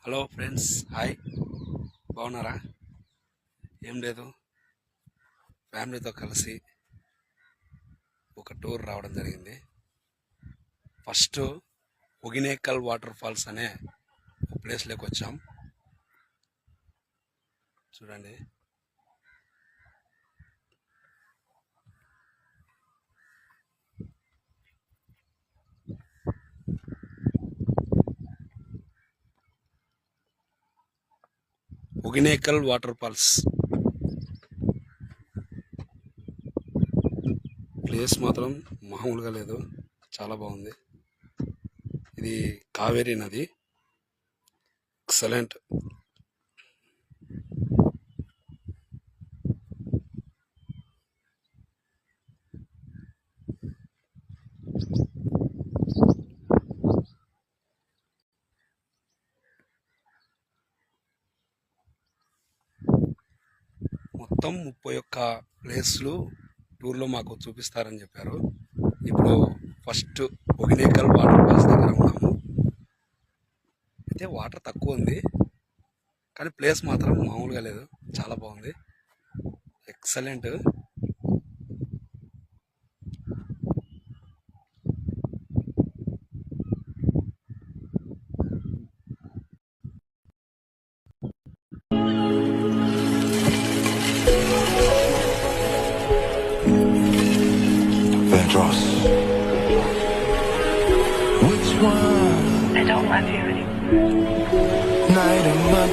Hello friends, hi. బాగున్నారా? ఏం లేదు, ఫ్యామిలీతో కలిసి ఒక టూర్ రావడం జరిగింది. ఫస్ట్ ఒగినేకల్ వాటర్ ఫాల్స్ అనే ఒక ప్లేస్లోకి వచ్చాం. చూడండి, ఒగినేకల్ వాటర్ ఫాల్స్ ప్లేస్ మాత్రం మామూలుగా లేదు, చాలా బాగుంది. ఇది కావేరీ నది, ఎక్సలెంట్. మొత్తం 31 ప్లేస్లు టూర్లో మాకు చూపిస్తారని చెప్పారు. ఇప్పుడు ఫస్ట్ ఒగినేకల్ వాటర్ ఫాల్స్ దగ్గర ఉన్నాము. అయితే వాటర్ తక్కువ ఉంది, కానీ ప్లేస్ మాత్రం మామూలుగా లేదు, చాలా బాగుంది, excellent. Vandross. Which one? I don't love you anymore. Night in my